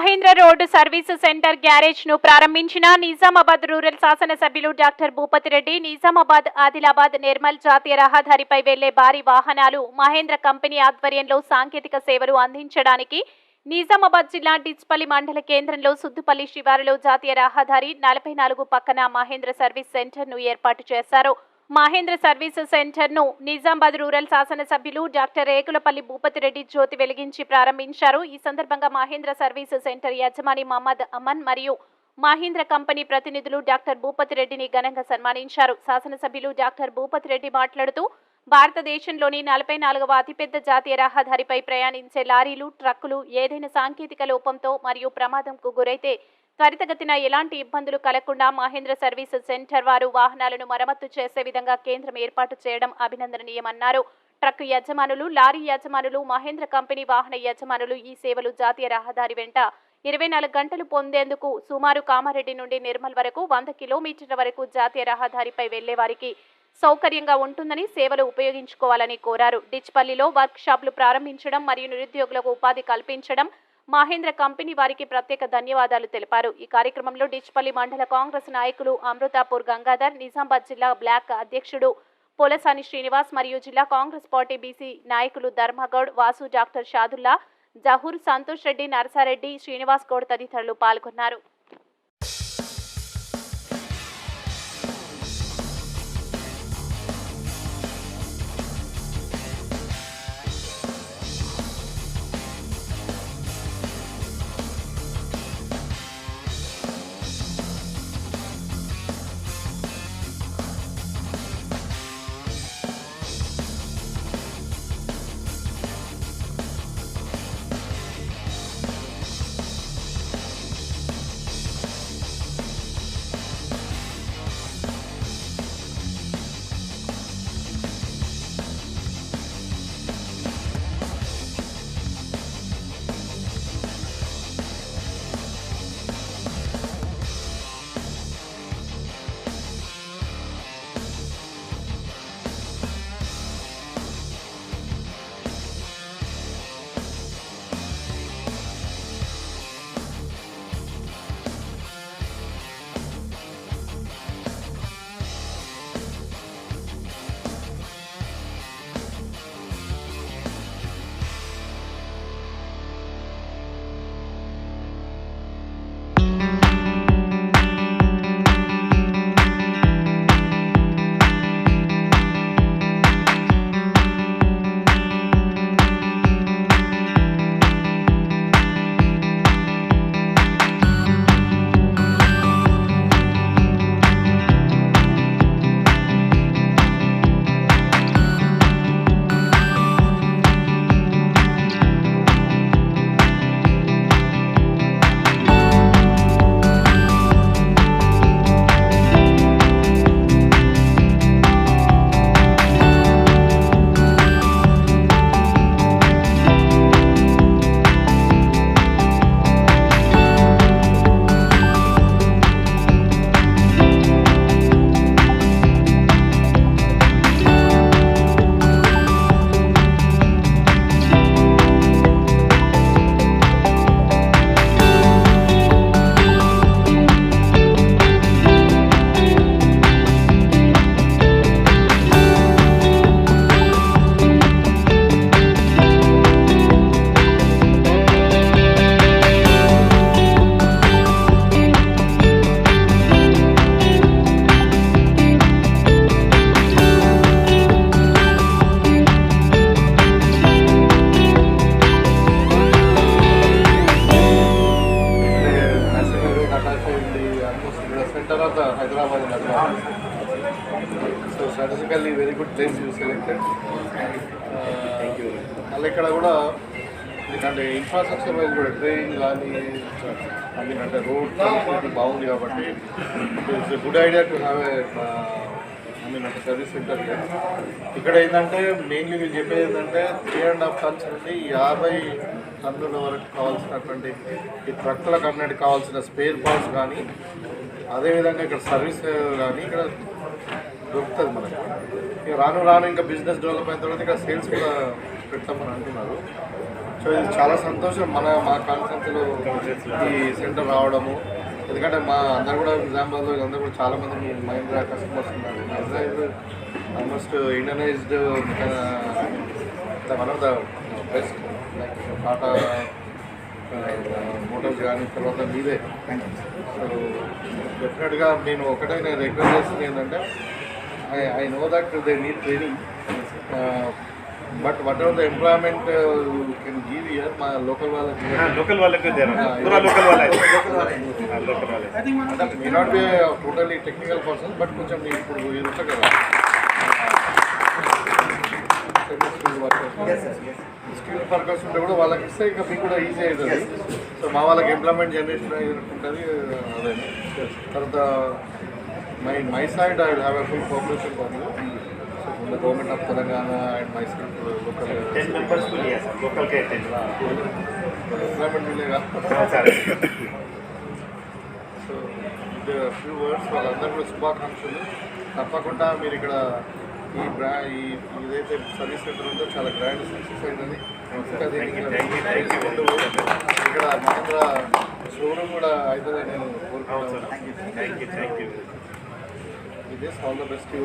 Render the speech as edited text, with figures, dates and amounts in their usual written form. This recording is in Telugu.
Mahindra road service center garage ను ప్రారంభించిన నిజామాబాద్ రూరల్ శాసనసభ్యులు డాక్టర్ భూపతిరెడ్డి. నిజామాబాద్, ఆదిలాబాద్, నిర్మల్ జాతీయ రహదారిపై వెళ్లే భారీ వాహనాలు మహేంద్ర కంపెనీ ఆధ్వర్యంలో సాంకేతిక సేవలు అందించడానికి నిజామాబాద్ జిల్లా డిచ్పల్లి మండల కేంద్రంలో సుద్దుపల్లి శివారులో జాతీయ రహదారి 44 పక్కన మహేంద్ర సర్వీస్ సెంటర్ ను ఏర్పాటు చేశారు. మహేంద్ర సర్వీసు సెంటర్ ను నిజామాబాద్ రూరల్ శాసనసభ్యులు డాక్టర్ రేకులపల్లి భూపతిరెడ్డి జ్యోతి వెలిగించి ప్రారంభించారు. ఈ సందర్భంగా మహేంద్ర సర్వీసు సెంటర్ యజమాని మహమ్మద్ అమన్ మరియు మహేంద్ర కంపెనీ ప్రతినిధులు డాక్టర్ భూపతిరెడ్డిని ఘనంగా సన్మానించారు. శాసనసభ్యులు డాక్టర్ భూపతిరెడ్డి మాట్లాడుతూ భారతదేశంలోని 44వ అతిపెద్ద జాతీయ రహదారిపై ప్రయాణించే లారీలు, ట్రక్కులు ఏదైనా సాంకేతిక లోపంతో మరియు ప్రమాదంకు గురైతే త్వరితగతిన ఎలాంటి ఇబ్బందులు కలగకుండా మహేంద్ర సర్వీసు సెంటర్ వారు వాహనాలను మరమ్మతు చేసే విధంగా కేంద్రం ఏర్పాటు చేయడం అభినందనీయమన్నారు. ట్రక్ యజమానులు, లారీ యజమానులు, మహేంద్ర కంపెనీ వాహన యజమానులు ఈ సేవలు జాతీయ రహదారి వెంట 24 గంటలు పొందేందుకు సుమారు కామారెడ్డి నుండి నిర్మల్ వరకు 100 కిలోమీటర్ల వరకు జాతీయ రహదారిపై వెళ్లే వారికి సౌకర్యంగా ఉంటుందని సేవలు ఉపయోగించుకోవాలని కోరారు. డిచ్పల్లిలో వర్క్ షాపులు ప్రారంభించడం మరియు నిరుద్యోగులకు ఉపాధి కల్పించడం మహేంద్ర కంపెనీ వారికి ప్రత్యేక ధన్యవాదాలు తెలిపారు. ఈ కార్యక్రమంలో డిచ్పల్లి మండల కాంగ్రెస్ నాయకులు అమృతాపూర్ గంగాధర్, నిజామాబాద్ జిల్లా బ్లాక్ అధ్యక్షుడు పోలసాని శ్రీనివాస్ మరియు జిల్లా కాంగ్రెస్ పార్టీ బీసీ నాయకులు ధర్మగౌడ్, వాసు, డాక్టర్ షాదుల్లా, జహూర్, సంతోష్ రెడ్డి, నరసారెడ్డి, శ్రీనివాస్ గౌడ్ తదితరులు పాల్గొన్నారు. Hyderabad. So strategically very good place you selected. Thank you. Alakada kuda ఎందుకంటే ఇన్ఫ్రాస్ట్రక్చర్ వైజ్ కూడా ట్రైన్ కానీ అంటే రోడ్ కనెక్టివిటీ బాగుంది కాబట్టి it's good idea to have అంటే సర్వీస్ సెంటర్. ఇక్కడ ఏంటంటే మెయిన్లీ వీళ్ళు చెప్పేది ఏంటంటే 3.5 tons నుండి 50 టన్నుల వరకు కావాల్సినటువంటి ఈ ట్రక్కులకు అన్నిటికి కావాల్సిన స్పేర్ పార్ట్స్ కానీ అదేవిధంగా ఇక్కడ సర్వీస్ కానీ ఇక్కడ దొరుకుతుంది మనకి. ఇక రాను రాను ఇంకా బిజినెస్ డెవలప్ అయిన తర్వాత ఇక్కడ సేల్స్ కూడా పెడతామని అంటున్నారు. సో ఇది చాలా సంతోషం మా కాన్ఫరెన్స్లో ఈ సెంటర్ రావడము. ఎందుకంటే మా అందరు కూడా నిజామాబాద్లో అందరూ కూడా చాలామంది మహీంద్రా కస్టమర్స్ ఉన్నారు. Mahindra is almost Indianised one of the best like Tata Motors కానీ తర్వాత మీదే. సో డెఫినెట్గా నేను ఒకటే రిక్వెస్ట్ చేస్తుంది ఏంటంటే I know that they need training, but what ever the employment can give year మా లోకల్ వాళ్ళకి may not be totally technical person, but కొంచెం ఇప్పుడు ఇది ఉంటుంది కదా స్కిల్ పర్పస్ ఉంటే కూడా వాళ్ళకి ఇస్తే ఇంకా మీకు కూడా ఈజీ అవుతుంది. సో మా వాళ్ళకి ఎంప్లాయ్మెంట్ జనరేషన్ ఉంటుంది. అదే తర్వాత my side I have a full cooperation for you. So from the government of Telangana and my skill local employment విలేగా. సో ఫ్యూ వర్డ్స్ వాళ్ళందరూ కూడా శుభాకాంక్షలు. తప్పకుండా మీరు ఇక్కడ ఇదైతే సర్వీస్ సెంటర్ ఉందో చాలా గ్రాండ్ సక్సెస్ అయిందని. ఇక్కడ మహేంద్ర షోరూమ్ కూడా అవుతుంది నేను కోరుకుంటున్నాను. ఇదే ఆల్ ద బెస్ట్ యూ.